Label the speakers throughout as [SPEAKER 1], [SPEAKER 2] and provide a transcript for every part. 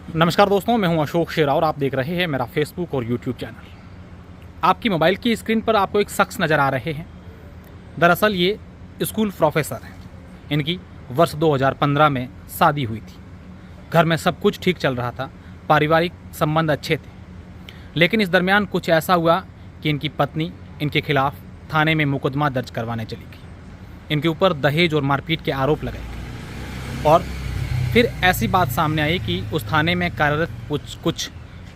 [SPEAKER 1] नमस्कार दोस्तों, मैं हूं अशोक शेरा और आप देख रहे हैं मेरा फेसबुक और यूट्यूब चैनल। आपकी मोबाइल की स्क्रीन पर आपको एक शख्स नज़र आ रहे हैं। दरअसल ये स्कूल प्रोफेसर हैं। इनकी वर्ष 2015 में शादी हुई थी। घर में सब कुछ ठीक चल रहा था, पारिवारिक संबंध अच्छे थे। लेकिन इस दरमियान कुछ ऐसा हुआ कि इनकी पत्नी इनके खिलाफ थाने में मुकदमा दर्ज करवाने चली गई। इनके ऊपर दहेज और मारपीट के आरोप लगाए गए और फिर ऐसी बात सामने आई कि उस थाने में कार्यरत कुछ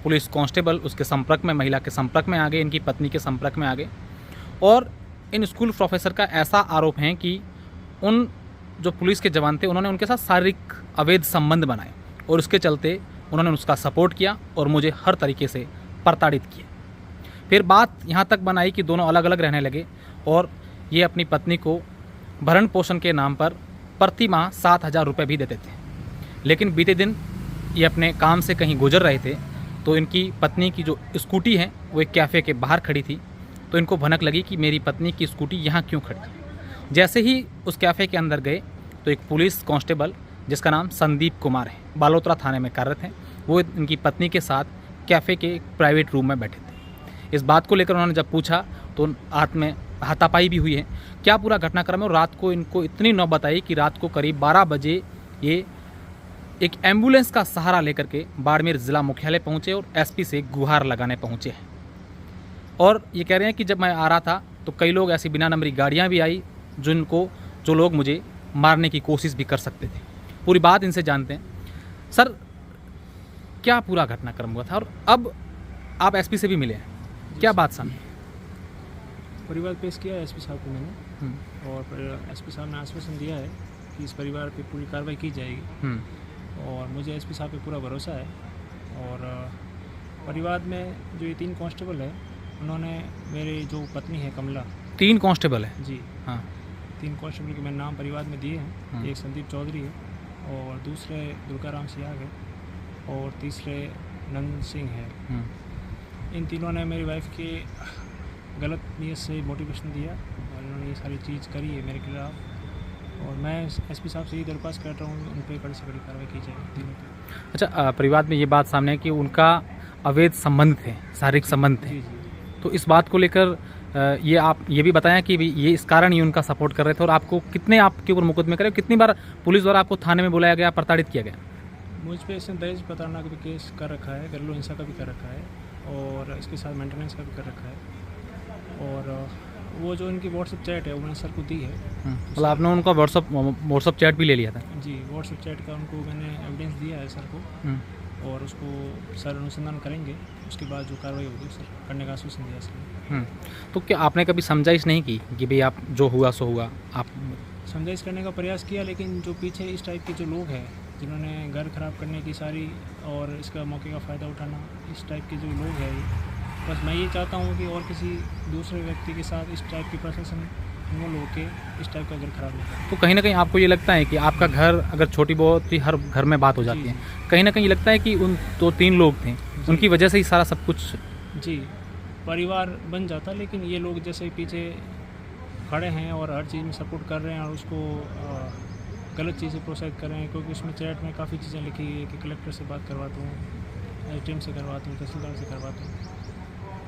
[SPEAKER 1] पुलिस कांस्टेबल उसके संपर्क में, महिला के संपर्क में आ गए, इनकी पत्नी के संपर्क में आ गए। और इन स्कूल प्रोफेसर का ऐसा आरोप है कि उन जो पुलिस के जवान थे उन्होंने उनके साथ शारीरिक अवैध संबंध बनाए और उसके चलते उन्होंने उसका सपोर्ट किया और मुझे हर तरीके से प्रताड़ित किया। फिर बात यहाँ तक बनाई कि दोनों अलग अलग रहने लगे और ये अपनी पत्नी को भरण पोषण के नाम पर प्रति माह 7,000 रुपये भी देते थे। लेकिन बीते दिन ये अपने काम से कहीं गुजर रहे थे तो इनकी पत्नी की जो स्कूटी है वो एक कैफ़े के बाहर खड़ी थी। तो इनको भनक लगी कि मेरी पत्नी की स्कूटी यहाँ क्यों खड़ी है। जैसे ही उस कैफ़े के अंदर गए तो एक पुलिस कांस्टेबल जिसका नाम संदीप कुमार है, बालोतरा थाने में कार्यरत हैं, वो इनकी पत्नी के साथ कैफ़े के एक प्राइवेट रूम में बैठे थे। इस बात को लेकर उन्होंने जब पूछा तो हाथ में हाथापाई भी हुई है। क्या पूरा घटनाक्रम है और रात को इनको इतनी नौबत आई कि रात को करीब 12 बजे ये एक एम्बुलेंस का सहारा लेकर के बाड़मेर ज़िला मुख्यालय पहुंचे और एसपी से गुहार लगाने पहुंचे हैं। और ये कह रहे हैं कि जब मैं आ रहा था तो कई लोग ऐसी बिना नंबरी गाड़ियां भी आई जो लोग मुझे मारने की कोशिश भी कर सकते थे। पूरी बात इनसे जानते हैं। सर, क्या पूरा घटनाक्रम हुआ था और अब आप एसपी से भी मिले हैं, क्या बात सामने?
[SPEAKER 2] परिवार पेश किया है एसपी साहब को मैंने, और एसपी साहब ने आश्वासन दिया है कि इस परिवार पे पूरी कार्रवाई की जाएगी और मुझे एसपी साहब पे पूरा भरोसा है। और परिवार में जो ये 3 कांस्टेबल है उन्होंने मेरी जो पत्नी है कमला,
[SPEAKER 1] 3 कांस्टेबल है
[SPEAKER 2] जी
[SPEAKER 1] हाँ,
[SPEAKER 2] 3 कांस्टेबल के मैंने नाम परिवार में दिए हैं। एक संदीप चौधरी है और दूसरे दुर्गाराम सियाग है और तीसरे नंद सिंह है। इन तीनों ने मेरी वाइफ की गलत नीयत से मोटिवेशन दिया और इन्होंने ये सारी चीज़ करी है मेरे खिलाफ। और मैं एसपी साहब से ही दरख्वास्त कर रहा हूँ उन पर कड़ी से कड़ी कार्रवाई की जाए तीनों पे।
[SPEAKER 1] अच्छा, परिवार में ये बात सामने है कि उनका अवैध संबंध थे, शारीरिक संबंध थे।
[SPEAKER 2] जी जी।
[SPEAKER 1] तो इस बात को लेकर आप ये भी बताएं कि ये इस कारण ही उनका सपोर्ट कर रहे थे और आपको कितने आपके ऊपर मुकदमे करे, कितनी बार पुलिस द्वारा आपको थाने में बुलाया गया, प्रताड़ित किया गया?
[SPEAKER 2] मुझ पर इसने दहेज प्रताड़ना का भी केस कर रखा है, घरेलू हिंसा का भी कर रखा है और इसके साथ मेंटेनेंस का भी कर रखा है। और वो जो इनकी व्हाट्सएप चैट है वो मैंने सर को दी है।
[SPEAKER 1] मतलब आपने उनका व्हाट्सएप चैट भी ले लिया था?
[SPEAKER 2] जी, व्हाट्सएप चैट का उनको मैंने एविडेंस दिया है सर को और उसको सर अनुसंधान करेंगे, उसके बाद जो कार्रवाई होगी सर करने का आश्वासन दिया सर।
[SPEAKER 1] तो क्या आपने कभी समझाइश नहीं की कि भाई आप जो हुआ सो हुआ? आप
[SPEAKER 2] समझाइश करने का प्रयास किया, लेकिन जो पीछे इस टाइप के जो लोग हैं जिन्होंने घर खराब करने की सारी और इसका मौके का फ़ायदा उठाना, इस टाइप के जो लोग हैं, बस मैं ये चाहता हूँ कि और किसी दूसरे व्यक्ति के साथ इस टाइप की प्रशासन इन्वॉल्व होकर इस टाइप का घर खराब नहीं करे।
[SPEAKER 1] तो कहीं ना कहीं आपको ये लगता है कि आपका घर अगर छोटी बहुत ही हर घर में बात हो जाती है, कहीं ना कहीं लगता है कि उन 2-3 लोग थे उनकी वजह से ही सारा सब कुछ
[SPEAKER 2] जी परिवार बन जाता, लेकिन ये लोग जैसे पीछे खड़े हैं और हर चीज़ में सपोर्ट कर रहे हैं और उसको गलत चीज़ें प्रोत्साहित कर रहे हैं। क्योंकि उसमें चैट में काफ़ी चीज़ें लिखी है कि कलेक्टर से बात करवाता हूँ, एसडीएम से करवाता हूँ, तहसीलदार से करवाता हूँ,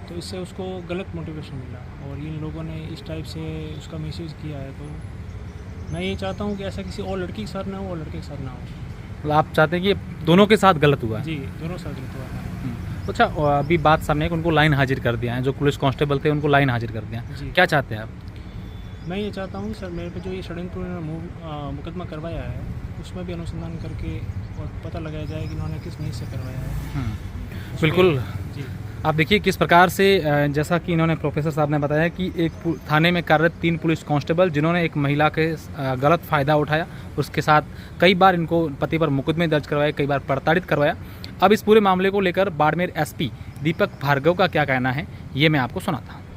[SPEAKER 2] तो इससे उसको गलत मोटिवेशन मिला और इन लोगों ने इस टाइप से उसका मिसयूज़ किया है। तो मैं ये चाहता हूँ कि ऐसा किसी और लड़की के साथ ना हो और लड़के के साथ ना हो।
[SPEAKER 1] मतलब आप चाहते हैं कि दोनों के साथ गलत हुआ है?
[SPEAKER 2] जी, दोनों साथ गलत हुआ है।
[SPEAKER 1] अच्छा, अभी बात सामने है कि उनको लाइन हाजिर कर दिया है, जो पुलिस कांस्टेबल थे उनको लाइन हाजिर कर दिया।
[SPEAKER 2] जी,
[SPEAKER 1] क्या चाहते हैं आप?
[SPEAKER 2] मैं ये चाहता हूँ सर, मेरे पे जो ये षड्यंत्र मुकदमा करवाया है उसमें भी अनुसंधान करके और पता लगाया जाए कि इन्होंने किस नीयत से करवाया है।
[SPEAKER 1] बिल्कुल।
[SPEAKER 2] जी,
[SPEAKER 1] आप देखिए किस प्रकार से जैसा कि इन्होंने प्रोफेसर साहब ने बताया कि एक थाने में कार्यरत 3 पुलिस कांस्टेबल जिन्होंने एक महिला के गलत फ़ायदा उठाया, उसके साथ कई बार इनको पति पर मुकदमे दर्ज करवाए, कई बार प्रताड़ित करवाया। अब इस पूरे मामले को लेकर बाड़मेर एसपी दीपक भार्गव का क्या कहना है, ये मैं आपको सुनाता हूँ।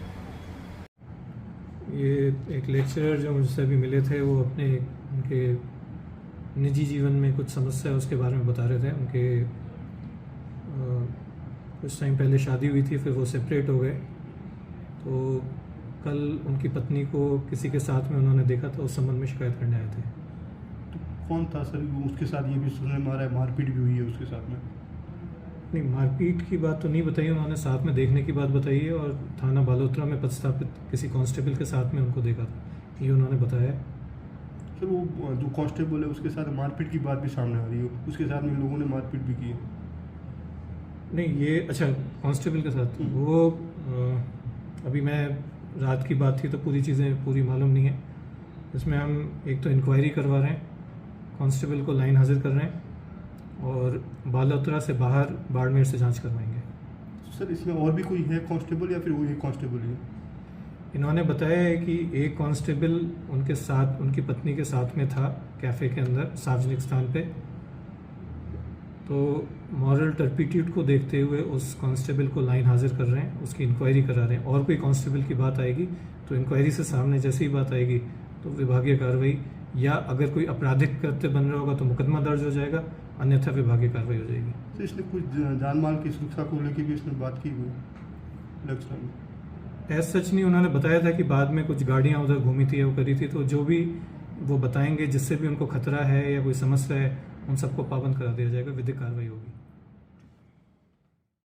[SPEAKER 3] ये एक लेक्चरर जो मुझसे अभी मिले थे वो अपने उनके निजी जीवन में कुछ समस्या है उसके बारे में बता रहे थे। उनके कुछ टाइम पहले शादी हुई थी, फिर वो सेपरेट हो गए। तो कल उनकी पत्नी को किसी के साथ में उन्होंने देखा था, उस संबंध में शिकायत करने आए थे।
[SPEAKER 4] तो कौन था सर? उसके साथ ये भी सुनने में आ रहा है मारपीट भी हुई है उसके साथ में।
[SPEAKER 3] नहीं, मारपीट की बात तो नहीं बताई उन्होंने, साथ में देखने की बात बताई है और थाना बालोतरा में पदस्थापित किसी कांस्टेबल के साथ में उनको देखा था, ये उन्होंने बताया है।
[SPEAKER 4] सर वो जो कांस्टेबल है उसके साथ मारपीट की बात भी सामने आ रही है, उसके साथ में लोगों ने मारपीट भी की है।
[SPEAKER 3] नहीं ये अच्छा, कांस्टेबल के साथ वो अभी मैं रात की बात थी तो पूरी चीज़ें पूरी मालूम नहीं है। इसमें हम एक तो इंक्वायरी करवा रहे हैं, कांस्टेबल को लाइन हाजिर कर रहे हैं और बालोतरा से बाहर बाड़मेर से जांच करवाएंगे।
[SPEAKER 4] सर इसमें और भी कोई है कांस्टेबल या फिर वही कांस्टेबल ही है?
[SPEAKER 3] इन्होंने बताया है कि एक कांस्टेबल उनके साथ, उनकी पत्नी के साथ में था कैफ़े के अंदर सार्वजनिक स्थान पे, तो मॉरल टर्पिट्यूड को देखते हुए उस कांस्टेबल को लाइन हाजिर कर रहे हैं, उसकी इंक्वायरी करा रहे हैं। और कोई कांस्टेबल की बात आएगी तो इंक्वायरी से सामने जैसे ही बात आएगी तो विभागीय कार्रवाई, या अगर कोई आपराधिक कृत्य बन रहा होगा तो मुकदमा दर्ज हो जाएगा, अन्यथा विभागीय कार्रवाई हो जाएगी।
[SPEAKER 4] तो इसने कुछ जान माल की सुरक्षा को लेकर भी इसने बात की हुई लेक्चर में?
[SPEAKER 3] ऐसा सच नहीं, उन्होंने बताया था कि बाद में कुछ गाड़ियां उधर घूमी थी या वो करी थी, तो जो भी वो बताएंगे जिससे भी उनको खतरा है या कोई समस्या है उन सबको पाबंद करा दिया जाएगा, विधिक कार्रवाई होगी।